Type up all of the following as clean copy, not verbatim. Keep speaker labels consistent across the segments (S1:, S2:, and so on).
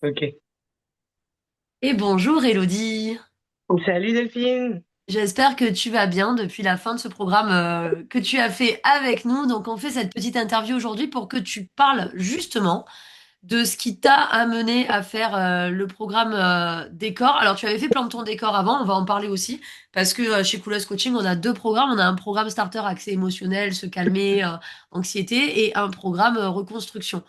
S1: Ok.
S2: Et bonjour Elodie.
S1: Salut Delphine.
S2: J'espère que tu vas bien depuis la fin de ce programme que tu as fait avec nous. Donc on fait cette petite interview aujourd'hui pour que tu parles justement de ce qui t'a amené à faire le programme décor. Alors tu avais fait plan de ton décor avant, on va en parler aussi parce que chez Koulos Coaching on a deux programmes. On a un programme starter accès émotionnel, se calmer, anxiété et un programme reconstruction.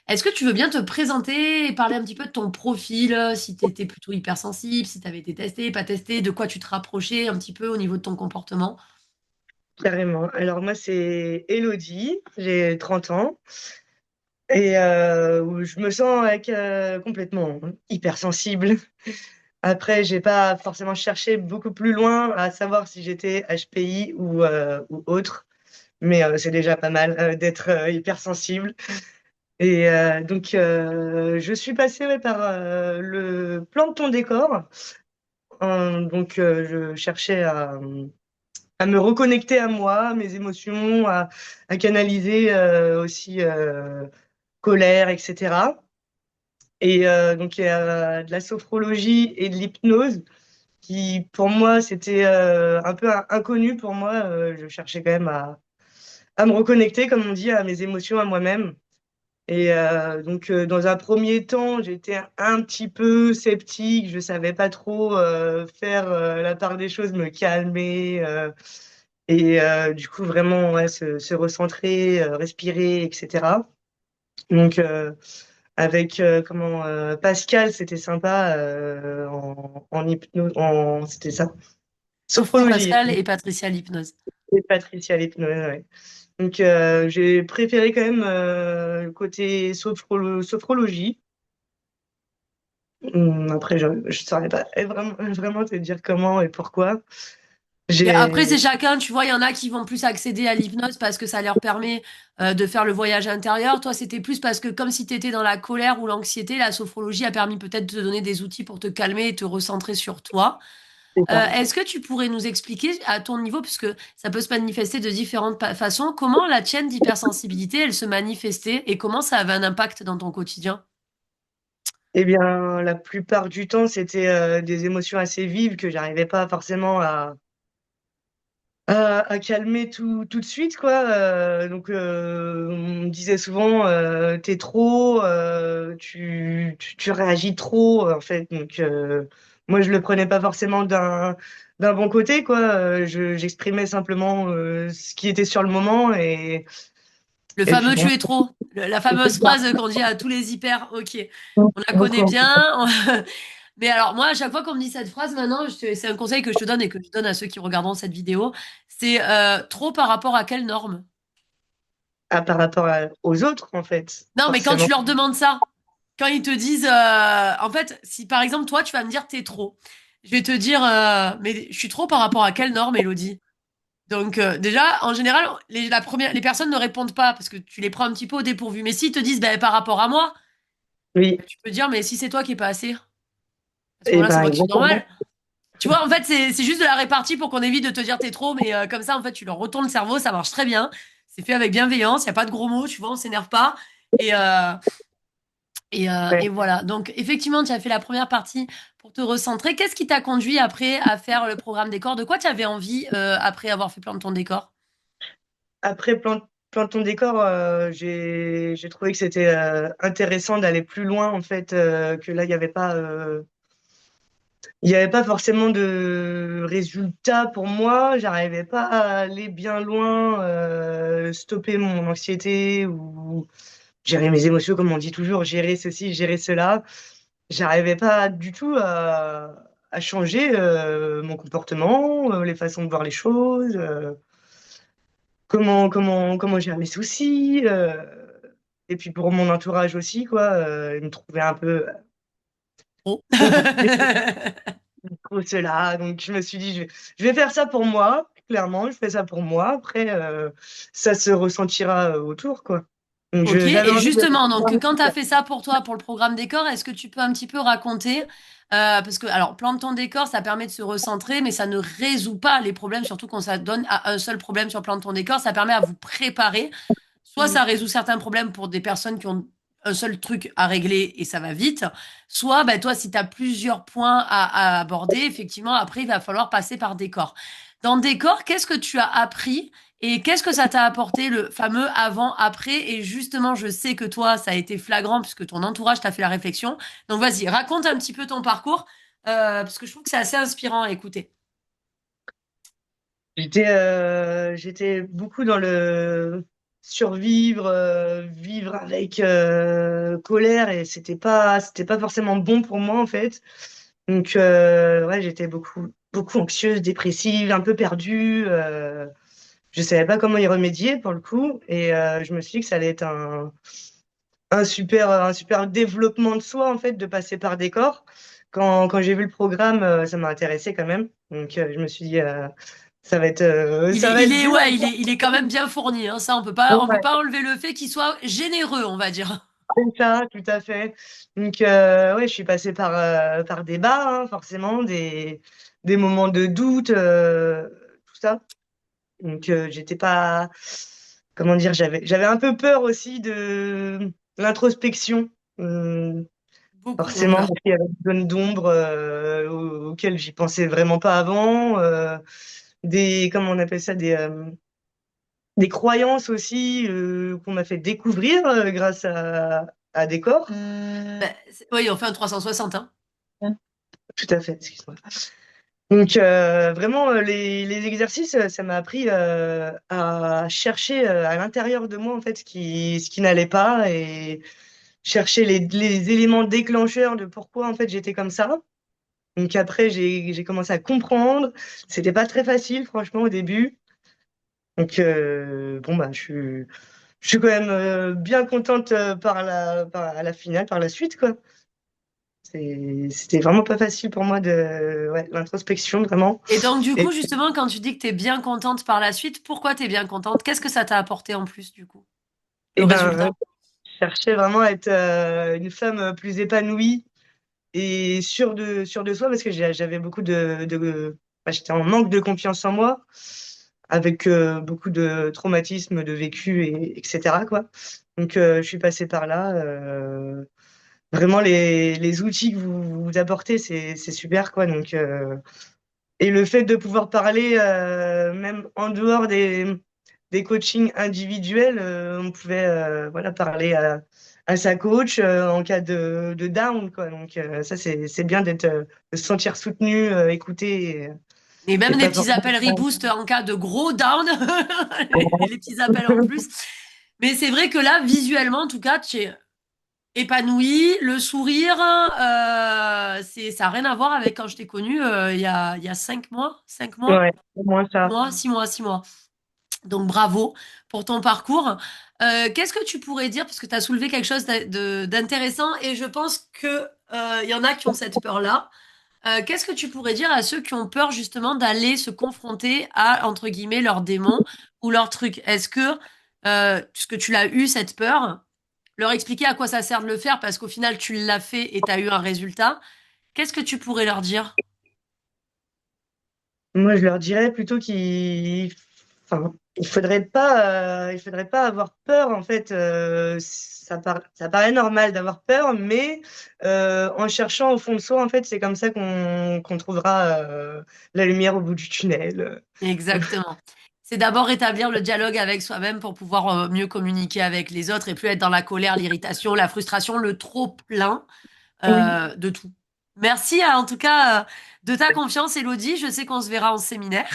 S2: Est-ce que tu veux bien te présenter et parler un petit peu de ton profil, si tu étais plutôt hypersensible, si tu avais été testé, pas testé, de quoi tu te rapprochais un petit peu au niveau de ton comportement?
S1: Carrément. Alors moi c'est Elodie, j'ai 30 ans et je me sens complètement hypersensible. Après, j'ai pas forcément cherché beaucoup plus loin à savoir si j'étais HPI ou autre, mais c'est déjà pas mal d'être hypersensible. Et je suis passée par le plan de ton décor. Je cherchais à me reconnecter à moi, à mes émotions, à canaliser aussi colère, etc. Il y a de la sophrologie et de l'hypnose qui, pour moi, c'était un peu inconnu pour moi. Je cherchais quand même à me reconnecter, comme on dit, à mes émotions, à moi-même. Dans un premier temps, j'étais un petit peu sceptique. Je savais pas trop faire la part des choses, me calmer. Du coup, vraiment, ouais, se recentrer, respirer, etc. Donc, avec Pascal, c'était sympa en hypnose, c'était ça.
S2: Sophie
S1: Sophrologie
S2: Pascal et Patricia l'hypnose.
S1: et Patricia l'hypnose, ouais. J'ai préféré quand même le côté sophrologie. Après, je saurais pas vraiment te dire comment et pourquoi.
S2: Mais après, c'est
S1: J'ai,
S2: chacun, tu vois, il y en a qui vont plus accéder à l'hypnose parce que ça leur permet de faire le voyage intérieur. Toi, c'était plus parce que comme si tu étais dans la colère ou l'anxiété, la sophrologie a permis peut-être de te donner des outils pour te calmer et te recentrer sur toi.
S1: c'est ça.
S2: Est-ce que tu pourrais nous expliquer à ton niveau, puisque ça peut se manifester de différentes façons, comment la tienne d'hypersensibilité, elle se manifestait et comment ça avait un impact dans ton quotidien?
S1: Eh bien, la plupart du temps, c'était des émotions assez vives que j'arrivais pas forcément à calmer tout de suite, quoi. On me disait souvent, t'es trop, tu réagis trop, en fait. Moi, je le prenais pas forcément d'un bon côté, quoi. J'exprimais simplement ce qui était sur le moment
S2: Le
S1: et puis
S2: fameux
S1: bon.
S2: tu es trop, la fameuse phrase qu'on dit à tous les hyper, ok, on la connaît
S1: Encore.
S2: bien. Mais alors moi, à chaque fois qu'on me dit cette phrase, maintenant, c'est un conseil que je te donne et que je donne à ceux qui regarderont cette vidéo, c'est trop par rapport à quelle norme?
S1: Ah, par rapport aux autres, en fait,
S2: Non, mais quand
S1: forcément.
S2: tu leur demandes ça, quand ils te disent, en fait, si par exemple toi, tu vas me dire t'es trop, je vais te dire, mais je suis trop par rapport à quelle norme, Elodie? Donc déjà, en général, les personnes ne répondent pas parce que tu les prends un petit peu au dépourvu. Mais s'ils te disent, ben, par rapport à moi,
S1: Oui,
S2: ben, tu peux dire, mais si c'est toi qui es pas assez, à ce
S1: et
S2: moment-là, c'est
S1: ben
S2: moi qui suis
S1: exactement.
S2: normal. Tu vois, en fait, c'est juste de la répartie pour qu'on évite de te dire t'es trop, mais comme ça, en fait, tu leur retournes le cerveau, ça marche très bien. C'est fait avec bienveillance, il n'y a pas de gros mots, tu vois, on s'énerve pas. Et, euh, et
S1: Ouais.
S2: voilà. Donc, effectivement, tu as fait la première partie pour te recentrer. Qu'est-ce qui t'a conduit après à faire le programme décor? De quoi tu avais envie après avoir fait plein de ton décor?
S1: Après plan de ton décor, j'ai trouvé que c'était intéressant d'aller plus loin en fait, que là il y avait pas forcément de résultat pour moi. J'arrivais pas à aller bien loin, stopper mon anxiété ou gérer mes émotions comme on dit toujours, gérer ceci, gérer cela. J'arrivais pas du tout à changer mon comportement, les façons de voir les choses. Comment gérer mes soucis. Et puis pour mon entourage aussi, quoi, ils me trouvaient un peu
S2: Trop.
S1: trop, trop cela. Donc je me suis dit, je vais faire ça pour moi, clairement, je fais ça pour moi. Après, ça se ressentira autour, quoi.
S2: Ok,
S1: J'avais
S2: et
S1: envie de...
S2: justement, donc quand tu as fait ça pour toi, pour le programme décor, est-ce que tu peux un petit peu raconter, parce que, alors, plan de ton décor, ça permet de se recentrer, mais ça ne résout pas les problèmes, surtout quand ça donne à un seul problème sur plan de ton décor, ça permet à vous préparer. Soit ça résout certains problèmes pour des personnes qui ont un seul truc à régler et ça va vite. Soit, bah, toi, si tu as plusieurs points à aborder, effectivement, après, il va falloir passer par décor. Dans décor, qu'est-ce que tu as appris et qu'est-ce que ça t'a apporté, le fameux avant-après? Et justement, je sais que toi, ça a été flagrant puisque ton entourage t'a fait la réflexion. Donc, vas-y, raconte un petit peu ton parcours, parce que je trouve que c'est assez inspirant à écouter.
S1: J'étais beaucoup dans le survivre, vivre avec colère et c'était pas forcément bon pour moi en fait. Donc ouais, j'étais beaucoup anxieuse, dépressive, un peu perdue. Je savais pas comment y remédier pour le coup et je me suis dit que ça allait être un super développement de soi en fait de passer par des corps. Quand j'ai vu le programme, ça m'a intéressé quand même. Donc je me suis dit ça va être dur à faire.
S2: Il est quand même bien fourni, hein. Ça, on peut
S1: Ouais,
S2: pas enlever le fait qu'il soit généreux, on va dire.
S1: c'est ça, tout à fait. Donc ouais, je suis passée par des bas, hein, forcément, des moments de doute, tout ça. Donc j'étais pas, comment dire, j'avais un peu peur aussi de l'introspection. Hum,
S2: Beaucoup ont
S1: Forcément,
S2: peur.
S1: parce qu'il y avait des zones d'ombre auxquelles j'y pensais vraiment pas avant. Comment on appelle ça, des croyances aussi qu'on m'a fait découvrir grâce à des corps.
S2: Bah, oui, on fait un 360, hein.
S1: Tout à fait, excuse-moi. Donc vraiment, les exercices, ça m'a appris à chercher à l'intérieur de moi en fait ce qui n'allait pas et chercher les éléments déclencheurs de pourquoi en fait j'étais comme ça. Donc après, j'ai commencé à comprendre. C'était pas très facile, franchement, au début. Donc bon bah je suis quand même bien contente à la finale, par la suite quoi. C'était vraiment pas facile pour moi ouais, l'introspection vraiment.
S2: Et donc, du
S1: Et,
S2: coup, justement, quand tu dis que tu es bien contente par la suite, pourquoi tu es bien contente? Qu'est-ce que ça t'a apporté en plus, du coup, le
S1: et ben,
S2: résultat?
S1: je cherchais vraiment à être une femme plus épanouie et sûre de soi parce que j'avais beaucoup bah, j'étais en manque de confiance en moi avec beaucoup de traumatismes de vécu etc. quoi. Donc je suis passée par là. Vraiment les outils que vous apportez c'est super quoi. Donc et le fait de pouvoir parler même en dehors des coachings individuels, on pouvait voilà parler à sa coach en cas de down quoi. Donc ça c'est bien de se sentir soutenu, écouté
S2: Et même
S1: et
S2: des
S1: pas
S2: petits appels
S1: forcément.
S2: reboot en cas de gros down, les petits appels en plus. Mais c'est vrai que là, visuellement, en tout cas, tu es épanoui, le sourire, ça n'a rien à voir avec quand je t'ai connue il y a 5 mois, 5 mois,
S1: Ouais, au moins ça.
S2: 6 mois, 6 mois, 6 mois. Donc bravo pour ton parcours. Qu'est-ce que tu pourrais dire, parce que tu as soulevé quelque chose d'intéressant et je pense que il y en a qui ont cette peur-là. Qu'est-ce que tu pourrais dire à ceux qui ont peur justement d'aller se confronter à, entre guillemets, leurs démons ou leurs trucs? Est-ce que, puisque tu l'as eu, cette peur, leur expliquer à quoi ça sert de le faire parce qu'au final tu l'as fait et tu as eu un résultat, qu'est-ce que tu pourrais leur dire?
S1: Moi, je leur dirais plutôt enfin, il faudrait pas avoir peur. En fait, ça paraît normal d'avoir peur, mais en cherchant au fond de soi, en fait, c'est comme ça qu'on trouvera la lumière au bout du tunnel.
S2: Exactement. C'est d'abord établir le dialogue avec soi-même pour pouvoir mieux communiquer avec les autres et plus être dans la colère, l'irritation, la frustration, le trop plein
S1: Oui,
S2: de tout. Merci en tout cas de ta confiance, Elodie. Je sais qu'on se verra en séminaire.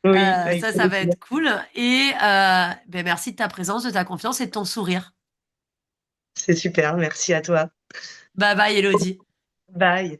S1: oui, avec
S2: Ça va
S1: plaisir.
S2: être cool. Et ben merci de ta présence, de ta confiance et de ton sourire.
S1: C'est super. Merci à toi.
S2: Bye bye, Elodie.
S1: Bye.